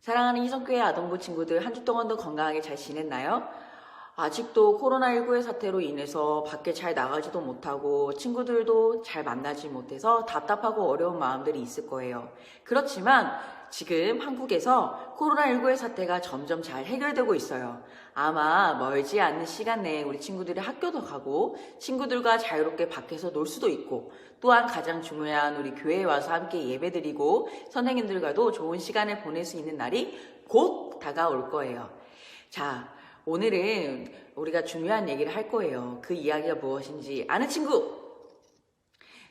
사랑하는 희성교회 아동부 친구들, 한 주 동안도 건강하게 잘 지냈나요? 아직도 코로나19의 사태로 인해서 밖에 잘 나가지도 못하고 친구들도 잘 만나지 못해서 답답하고 어려운 마음들이 있을 거예요. 그렇지만 지금 한국에서 코로나19의 사태가 점점 잘 해결되고 있어요. 아마 멀지 않는 시간 내에 우리 친구들이 학교도 가고 친구들과 자유롭게 밖에서 놀 수도 있고, 또한 가장 중요한 우리 교회에 와서 함께 예배드리고 선생님들과도 좋은 시간을 보낼 수 있는 날이 곧 다가올 거예요. 자, 오늘은 우리가 중요한 얘기를 할 거예요. 그 이야기가 무엇인지 아는 친구!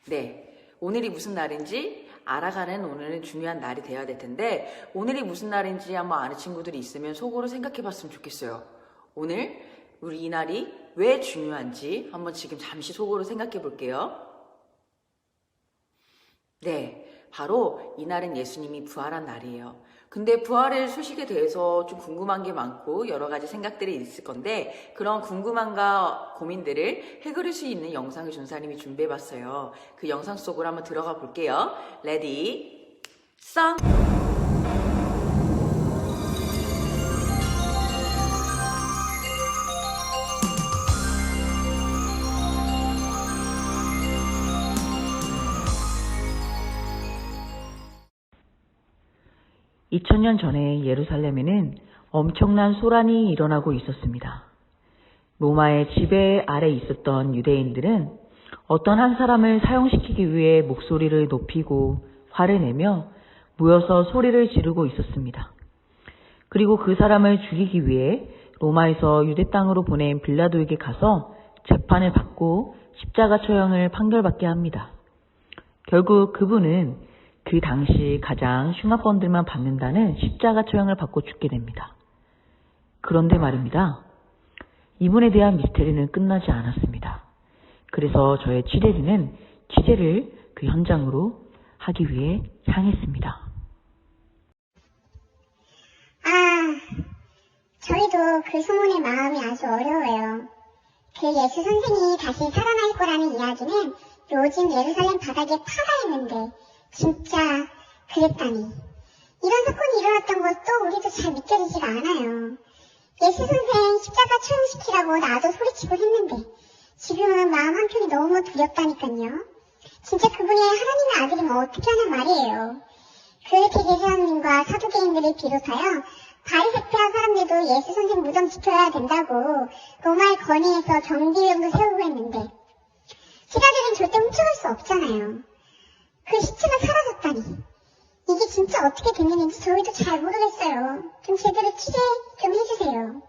네, 오늘이 무슨 날인지 알아가는 오늘은 중요한 날이 되어야 될 텐데, 오늘이 무슨 날인지 한번 아는 친구들이 있으면 속으로 생각해 봤으면 좋겠어요. 오늘 우리 이 날이 왜 중요한지 한번 지금 잠시 속으로 생각해 볼게요. 네, 바로 이날은 예수님이 부활한 날이에요. 근데 부활의 소식에 대해서 좀 궁금한 게 많고 여러 가지 생각들이 있을 건데, 그런 궁금함과 고민들을 해결할 수 있는 영상을 전사님이 준비해봤어요. 그 영상 속으로 한번 들어가 볼게요. 레디, 쌍! 2000년 전에 예루살렘에는 엄청난 소란이 일어나고 있었습니다. 로마의 지배 아래 있었던 유대인들은 어떤 한 사람을 사형시키기 위해 목소리를 높이고 화를 내며 모여서 소리를 지르고 있었습니다. 그리고 그 사람을 죽이기 위해 로마에서 유대 땅으로 보낸 빌라도에게 가서 재판을 받고 십자가 처형을 판결받게 합니다. 결국 그분은 그 당시 가장 흉악범들만 받는다는 십자가 처형을 받고 죽게 됩니다. 그런데 말입니다. 이분에 대한 미스테리는 끝나지 않았습니다. 그래서 저의 취재를 그 현장으로 하기 위해 향했습니다. 저희도 그 소문의 마음이 아주 어려워요. 그 예수 선생이 다시 살아날 거라는 이야기는 요즘 예루살렘 바닥에 파다했는데 진짜 그랬다니. 이런 사건이 일어났던 것도 우리도 잘 믿겨지지가 않아요. 예수 선생 십자가 처형시키라고 나도 소리치고 했는데 지금은 마음 한편이 너무 두렵다니까요. 진짜 그분이 하나님의 아들이면 어떻게 하는 말이에요. 그 대제사장님과 사두개인들을 비롯하여 바리새파 사람들도 예수 선생 무덤 지켜야 된다고 로마의 건의해서 경비병도 세우고 했는데 제자들은 절대 훔쳐갈 수 없잖아요. 그 시체가 사라졌다니. 이게 진짜 어떻게 된 일인지 저희도 잘 모르겠어요. 좀 제대로 취재 좀 해주세요.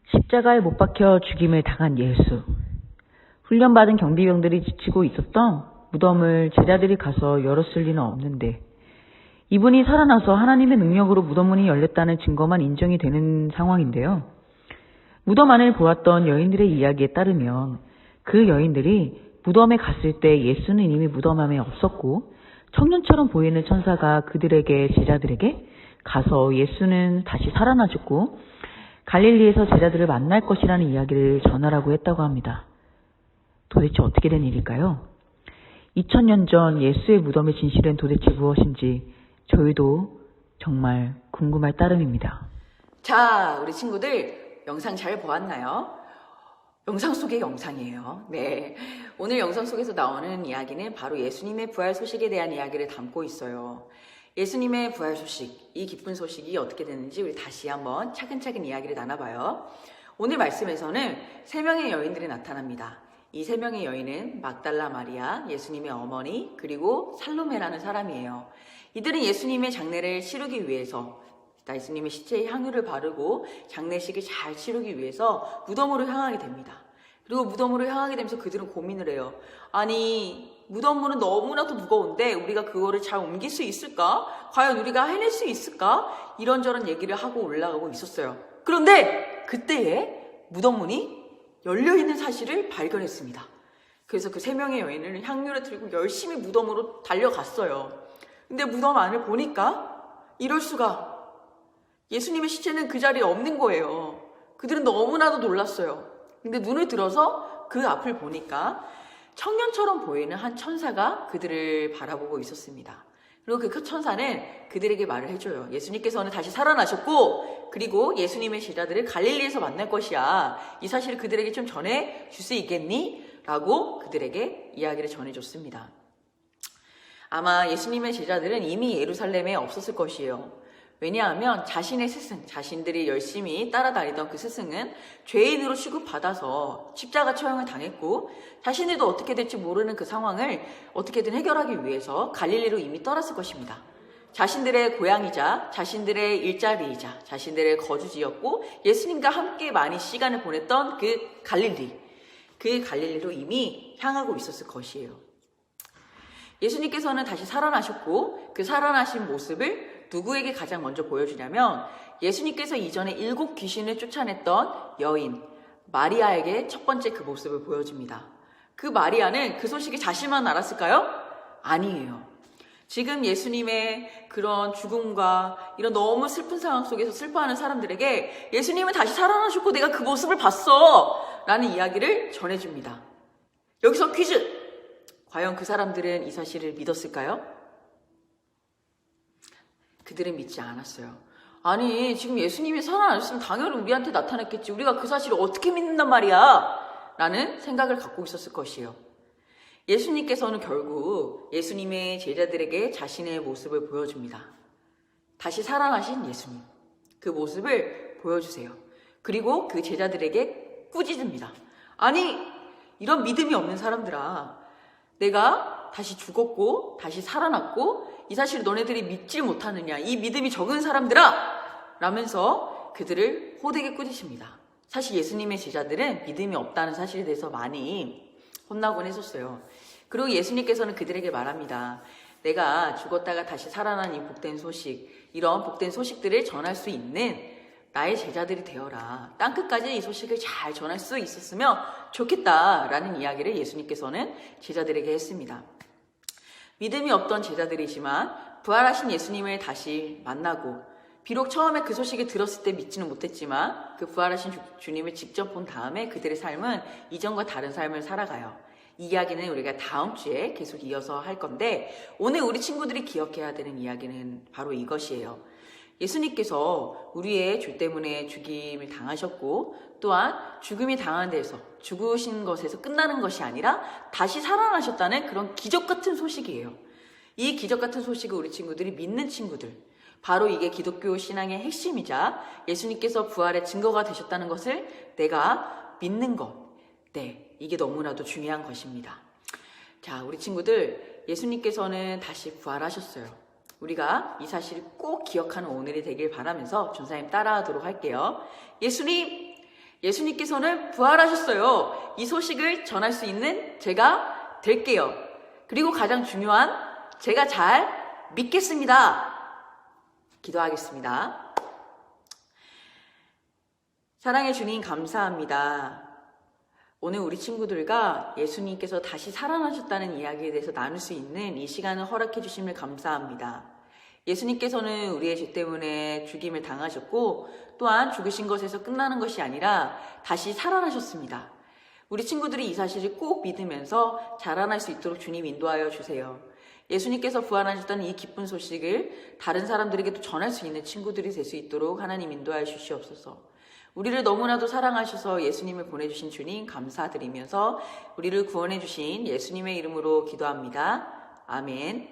십자가에 못 박혀 죽임을 당한 예수. 훈련받은 경비병들이 지치고 있었던 무덤을 제자들이 가서 열었을 리는 없는데, 이분이 살아나서 하나님의 능력으로 무덤 문이 열렸다는 증거만 인정이 되는 상황인데요. 무덤 안을 보았던 여인들의 이야기에 따르면 그 여인들이 무덤에 갔을 때 예수는 이미 무덤 안에 없었고 청년처럼 보이는 천사가 그들에게, 제자들에게 가서 예수는 다시 살아나셨고 갈릴리에서 제자들을 만날 것이라는 이야기를 전하라고 했다고 합니다. 도대체 어떻게 된 일일까요? 2000년 전 예수의 무덤의 진실은 도대체 무엇인지 저희도 정말 궁금할 따름입니다. 자, 우리 친구들 영상 잘 보았나요? 영상 속의 영상이에요. 네, 오늘 영상 속에서 나오는 이야기는 바로 예수님의 부활 소식에 대한 이야기를 담고 있어요. 예수님의 부활 소식, 이 기쁜 소식이 어떻게 됐는지 우리 다시 한번 차근차근 이야기를 나눠봐요. 오늘 말씀에서는 3명의 여인들이 나타납니다. 이 3명의 여인은 막달라 마리아, 예수님의 어머니, 그리고 살로메라는 사람이에요. 이들은 예수님의 장례를 치르기 위해서, 예수님의 시체에 향유를 바르고 장례식을 잘 치르기 위해서 무덤으로 향하게 됩니다. 그리고 무덤으로 향하게 되면서 그들은 고민을 해요. 아니, 무덤문은 너무나도 무거운데 우리가 그거를 잘 옮길 수 있을까? 과연 우리가 해낼 수 있을까? 이런저런 얘기를 하고 올라가고 있었어요. 그런데 그때에 무덤문이 열려있는 사실을 발견했습니다. 그래서 그 3명의 여인은 향유를 들고 열심히 무덤으로 달려갔어요. 근데 무덤 안을 보니까 이럴 수가, 예수님의 시체는 그 자리에 없는 거예요. 그들은 너무나도 놀랐어요. 근데 눈을 들어서 그 앞을 보니까 청년처럼 보이는 한 천사가 그들을 바라보고 있었습니다. 그리고 그 천사는 그들에게 말을 해줘요. 예수님께서는 다시 살아나셨고 그리고 예수님의 제자들을 갈릴리에서 만날 것이야. 이 사실을 그들에게 좀 전해 줄 수 있겠니? 라고 그들에게 이야기를 전해줬습니다. 아마 예수님의 제자들은 이미 예루살렘에 없었을 것이에요. 왜냐하면 자신의 스승, 자신들이 열심히 따라다니던 그 스승은 죄인으로 취급받아서 십자가 처형을 당했고 자신들도 어떻게 될지 모르는 그 상황을 어떻게든 해결하기 위해서 갈릴리로 이미 떠났을 것입니다. 자신들의 고향이자 자신들의 일자리이자 자신들의 거주지였고 예수님과 함께 많이 시간을 보냈던 그 갈릴리로 이미 향하고 있었을 것이에요. 예수님께서는 다시 살아나셨고 그 살아나신 모습을 누구에게 가장 먼저 보여주냐면 예수님께서 이전에 7 귀신을 쫓아냈던 여인 마리아에게 첫 번째 그 모습을 보여줍니다. 그 마리아는 그 소식이 자신만 알았을까요? 아니에요. 지금 예수님의 그런 죽음과 이런 너무 슬픈 상황 속에서 슬퍼하는 사람들에게 예수님은 다시 살아나셨고 내가 그 모습을 봤어 라는 이야기를 전해줍니다. 여기서 퀴즈! 과연 그 사람들은 이 사실을 믿었을까요? 그들은 믿지 않았어요. 아니 지금 예수님이 살아나셨으면 당연히 우리한테 나타났겠지. 우리가 그 사실을 어떻게 믿는단 말이야? 라는 생각을 갖고 있었을 것이에요. 예수님께서는 결국 예수님의 제자들에게 자신의 모습을 보여줍니다. 다시 살아나신 예수님. 그 모습을 보여주세요. 그리고 그 제자들에게 꾸짖습니다. 아니 이런 믿음이 없는 사람들아. 내가 다시 죽었고 다시 살아났고 이 사실을 너네들이 믿지 못하느냐. 이 믿음이 적은 사람들아. 라면서 그들을 호되게 꾸짖습니다. 사실 예수님의 제자들은 믿음이 없다는 사실에 대해서 많이 혼나곤 했었어요. 그리고 예수님께서는 그들에게 말합니다. 내가 죽었다가 다시 살아난 이 복된 소식, 이런 복된 소식들을 전할 수 있는 나의 제자들이 되어라. 땅끝까지 이 소식을 잘 전할 수 있었으면 좋겠다라는 이야기를 예수님께서는 제자들에게 했습니다. 믿음이 없던 제자들이지만 부활하신 예수님을 다시 만나고 비록 처음에 그 소식을 들었을 때 믿지는 못했지만 그 부활하신 주님을 직접 본 다음에 그들의 삶은 이전과 다른 삶을 살아가요. 이 이야기는 우리가 다음 주에 계속 이어서 할 건데 오늘 우리 친구들이 기억해야 되는 이야기는 바로 이것이에요. 예수님께서 우리의 죄 때문에 죽임을 당하셨고 또한 죽음이 당한 데서 죽으신 것에서 끝나는 것이 아니라 다시 살아나셨다는 그런 기적 같은 소식이에요. 이 기적 같은 소식을 우리 친구들이 믿는 친구들, 바로 이게 기독교 신앙의 핵심이자 예수님께서 부활의 증거가 되셨다는 것을 내가 믿는 것, 이게 너무나도 중요한 것입니다. 자, 우리 친구들, 예수님께서는 다시 부활하셨어요. 우리가 이 사실을 꼭 기억하는 오늘이 되길 바라면서 전사님 따라하도록 할게요. 예수님께서는 부활하셨어요. 이 소식을 전할 수 있는 제가 될게요. 그리고 가장 중요한 제가 잘 믿겠습니다. 기도하겠습니다. 사랑해 주님 감사합니다. 오늘 우리 친구들과 예수님께서 다시 살아나셨다는 이야기에 대해서 나눌 수 있는 이 시간을 허락해 주심을 감사합니다. 예수님께서는 우리의 죄 때문에 죽임을 당하셨고 또한 죽으신 것에서 끝나는 것이 아니라 다시 살아나셨습니다. 우리 친구들이 이 사실을 꼭 믿으면서 자라날 수 있도록 주님 인도하여 주세요. 예수님께서 부활하셨다는 이 기쁜 소식을 다른 사람들에게도 전할 수 있는 친구들이 될 수 있도록 하나님 인도하여 주시옵소서. 우리를 너무나도 사랑하셔서 예수님을 보내주신 주님 감사드리면서 우리를 구원해 주신 예수님의 이름으로 기도합니다. 아멘.